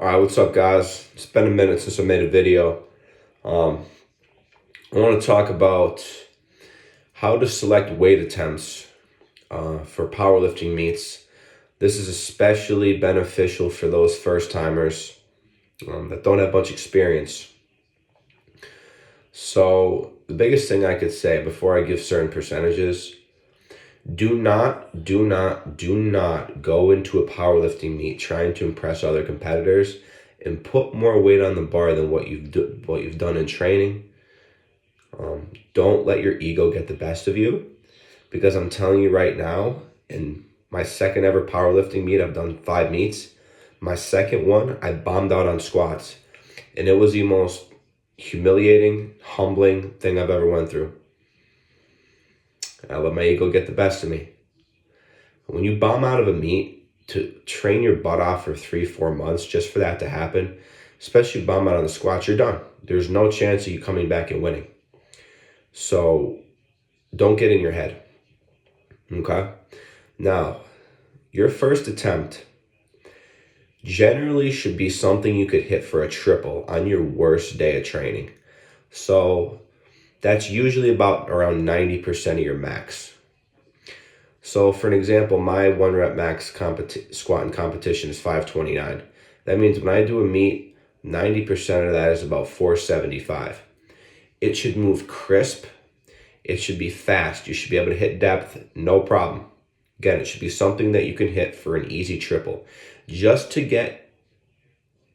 All right, what's up, guys? It's been a minute since I made a video. I want to talk about how to select weight attempts for powerlifting meets. This is especially beneficial for those first timers that don't have much experience. So the biggest thing I could say before I give certain percentages, do not go into a powerlifting meet trying to impress other competitors and put more weight on the bar than what you've done in training. Don't let your ego get the best of you, because I'm telling you right now, in my second ever powerlifting meet, I've done 5 meets. My second one, I bombed out on squats, and it was the most humiliating, humbling thing I've ever went through. I let my ego get the best of me. When you bomb out of a meet, to train your butt off for 3-4 months just for that to happen, especially bomb out on the squats, you're done. There's no chance of you coming back and winning. So don't get in your head. Okay? Now, your first attempt generally should be something you could hit for a triple on your worst day of training. So that's usually about around 90% of your max. So for an example, my 1 rep max squat in competition is 529. That means when I do a meet, 90% of that is about 475. It should move crisp. It should be fast. You should be able to hit depth, no problem. Again, it should be something that you can hit for an easy triple, just to get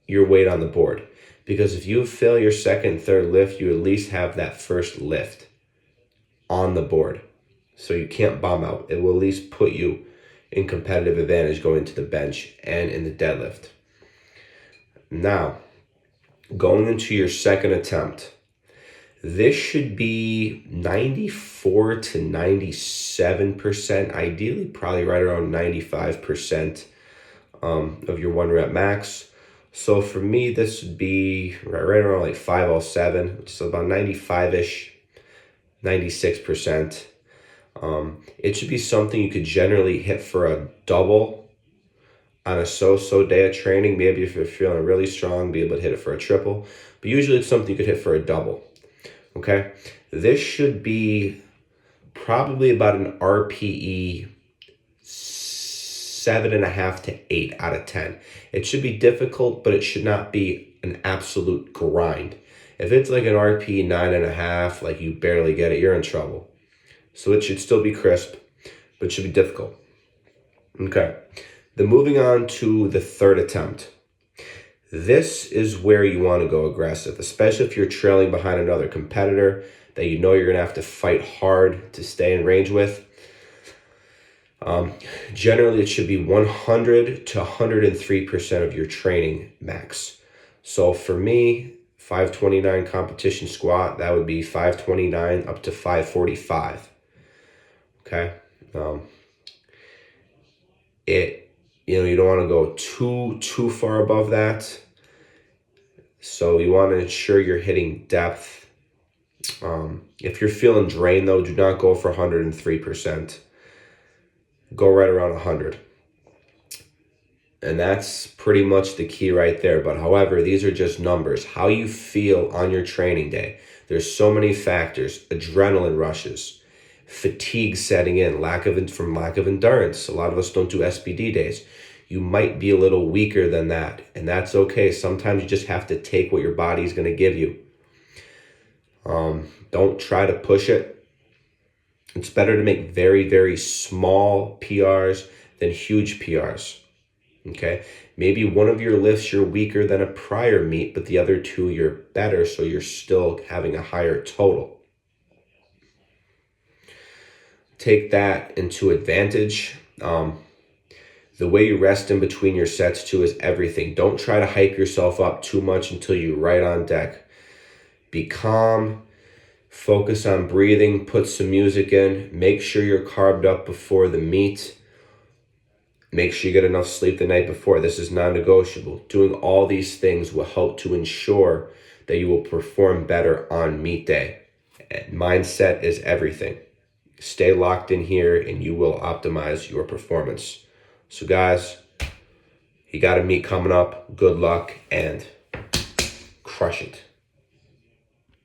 your weight on the board. Because if you fail your second, third lift, you at least have that first lift on the board. So you can't bomb out. It will at least put you in competitive advantage going to the bench and in the deadlift. Now, going into your second attempt, this should be 94 to 97%, ideally probably right around 95% of your 1 rep max. So for me, this would be right around like 507, which is about 95-ish, 96%. It should be something you could generally hit for a double on a so-so day of training. Maybe if you're feeling really strong, be able to hit it for a triple. But usually it's something you could hit for a double. Okay? This should be probably about an RPE 7.5 to 8 out of 10. It should be difficult, but it should not be an absolute grind. If it's like an RPE 9.5, like you barely get it, you're in trouble. So it should still be crisp, but it should be difficult. Okay. Then moving on to the third attempt. This is where you want to go aggressive, especially if you're trailing behind another competitor that you know you're going to have to fight hard to stay in range with. Generally, it should be 100 to 103% of your training max. So for me, 529 competition squat, that would be 529 up to 545. Okay. You don't want to go too far above that. So you want to ensure you're hitting depth. If you're feeling drained though, do not go for 103%. Go right around 100. And that's pretty much the key right there. But however, these are just numbers. How you feel on your training day. There's so many factors. Adrenaline rushes, fatigue setting in, from lack of endurance. A lot of us don't do SBD days. You might be a little weaker than that, and that's okay. Sometimes you just have to take what your body is going to give you. Don't try to push it. It's better to make very, very small PRs than huge PRs. Okay? Maybe one of your lifts you're weaker than a prior meet, but the other 2 you're better, so you're still having a higher total. Take that into advantage. The way you rest in between your sets too is everything. Don't try to hype yourself up too much until you're right on deck. Be calm. Focus on breathing. Put some music in. Make sure you're carved up before the meet. Make sure you get enough sleep the night before. This is non-negotiable. Doing all these things will help to ensure that you will perform better on meet day. And mindset is everything. Stay locked in here and you will optimize your performance. So guys, You got a meet coming up. Good luck and crush it.